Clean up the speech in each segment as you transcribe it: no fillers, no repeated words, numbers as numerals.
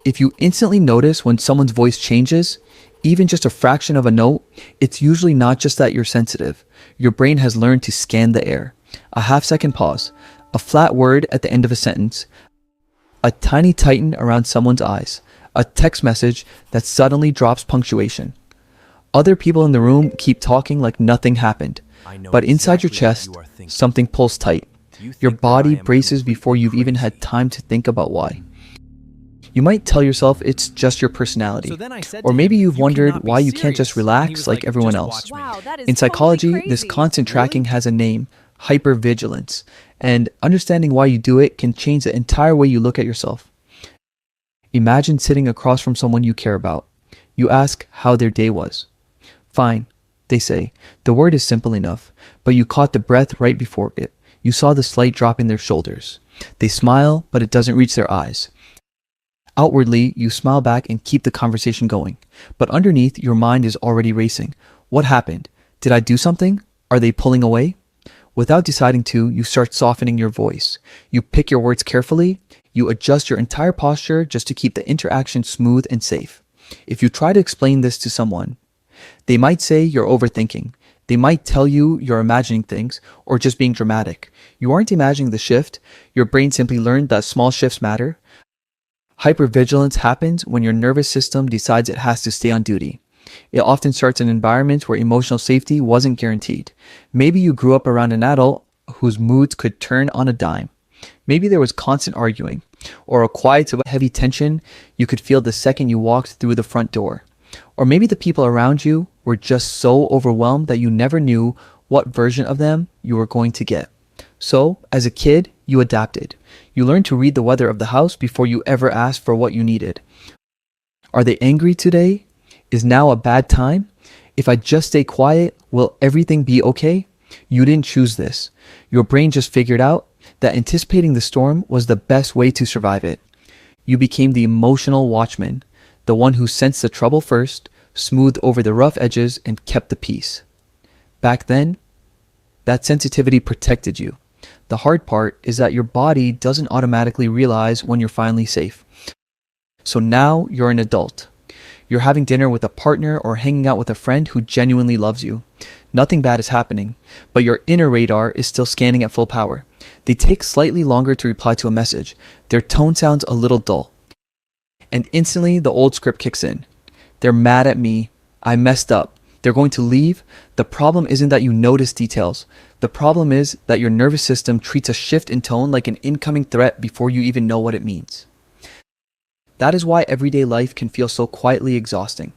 If you instantly notice when someone's voice changes, even just a fraction of a note, it's usually not just that you're sensitive. Your brain has learned to scan the air. A half-second pause, a flat word at the end of a sentence, a tiny tighten around someone's eyes, a text message that suddenly drops punctuation. Other people in the room keep talking like nothing happened, but inside your chest, something pulls tight. Your body braces before you've even had time to think about why. You might tell yourself it's just your personality, or maybe you've wondered why you can't just relax like everyone else. In psychology, this constant tracking has a name, hypervigilance, and understanding why you do it can change the entire way you look at yourself. Imagine sitting across from someone you care about. You ask how their day was. Fine, they say. The word is simple enough, but you caught the breath right before it. You saw the slight drop in their shoulders. They smile, but it doesn't reach their eyes. Outwardly, you smile back and keep the conversation going, but underneath, your mind is already racing. What happened? Did I do something? Are they pulling away? Without deciding to, you start softening your voice. You pick your words carefully. You adjust your entire posture just to keep the interaction smooth and safe. If you try to explain this to someone, they might say you're overthinking. They might tell you you're imagining things or just being dramatic. You aren't imagining the shift. Your brain simply learned that small shifts matter. Hypervigilance happens when your nervous system decides it has to stay on duty. It often starts in environments where emotional safety wasn't guaranteed. Maybe you grew up around an adult whose moods could turn on a dime. Maybe there was constant arguing, or a quiet to heavy tension you could feel the second you walked through the front door. Or maybe the people around you were just so overwhelmed that you never knew what version of them you were going to get. So, as a kid, you adapted. You learned to read the weather of the house before you ever asked for what you needed. Are they angry today? Is now a bad time? If I just stay quiet, will everything be okay? You didn't choose this. Your brain just figured out that anticipating the storm was the best way to survive it. You became the emotional watchman, the one who sensed the trouble first, smoothed over the rough edges, and kept the peace. Back then, that sensitivity protected you. The hard part is that your body doesn't automatically realize when you're finally safe. So now you're an adult. You're having dinner with a partner or hanging out with a friend who genuinely loves you. Nothing bad is happening, but your inner radar is still scanning at full power. They take slightly longer to reply to a message. Their tone sounds a little dull. And instantly the old script kicks in. They're mad at me. I messed up. They're going to leave. The problem isn't that you notice details. The problem is that your nervous system treats a shift in tone like an incoming threat before you even know what it means. That is why everyday life can feel so quietly exhausting.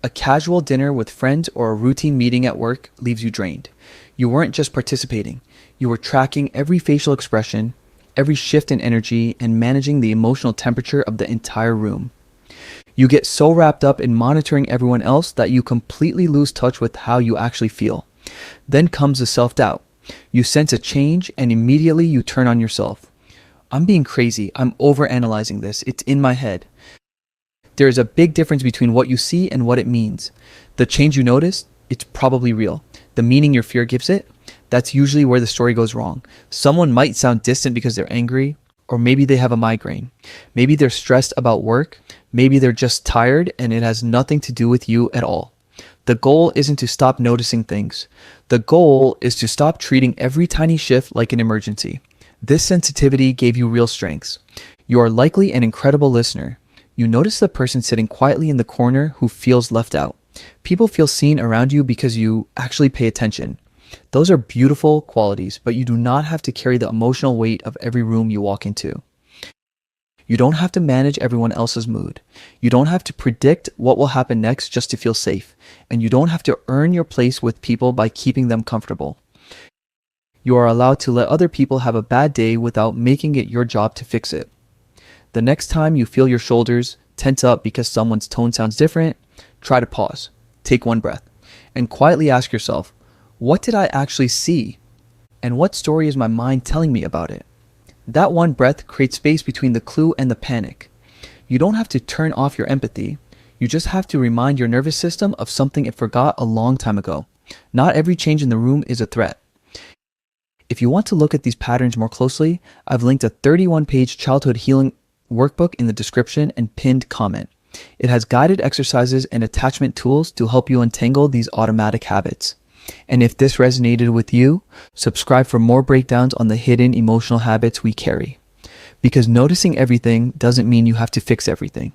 A casual dinner with friends or a routine meeting at work leaves you drained. You weren't just participating. You were tracking every facial expression, every shift in energy, and managing the emotional temperature of the entire room. You get so wrapped up in monitoring everyone else that you completely lose touch with how you actually feel. Then comes the self-doubt. You sense a change and immediately you turn on yourself. I'm being crazy. I'm overanalyzing this. It's in my head. There is a big difference between what you see and what it means. The change you notice, it's probably real. The meaning your fear gives it, that's usually where the story goes wrong. Someone might sound distant because they're angry, or maybe they have a migraine. Maybe they're stressed about work. Maybe they're just tired and it has nothing to do with you at all. The goal isn't to stop noticing things. The goal is to stop treating every tiny shift like an emergency. This sensitivity gave you real strengths. You are likely an incredible listener. You notice the person sitting quietly in the corner who feels left out. People feel seen around you because you actually pay attention. Those are beautiful qualities, but you do not have to carry the emotional weight of every room you walk into. You don't have to manage everyone else's mood. You don't have to predict what will happen next just to feel safe. And you don't have to earn your place with people by keeping them comfortable. You are allowed to let other people have a bad day without making it your job to fix it. The next time you feel your shoulders tense up because someone's tone sounds different, try to pause, take one breath, and quietly ask yourself, what did I actually see? And what story is my mind telling me about it? That one breath creates space between the clue and the panic. You don't have to turn off your empathy. You just have to remind your nervous system of something it forgot a long time ago. Not every change in the room is a threat. If you want to look at these patterns more closely, I've linked a 31-page childhood healing workbook in the description and pinned comment. It has guided exercises and attachment tools to help you untangle these automatic habits. And if this resonated with you, subscribe for more breakdowns on the hidden emotional habits we carry. Because noticing everything doesn't mean you have to fix everything.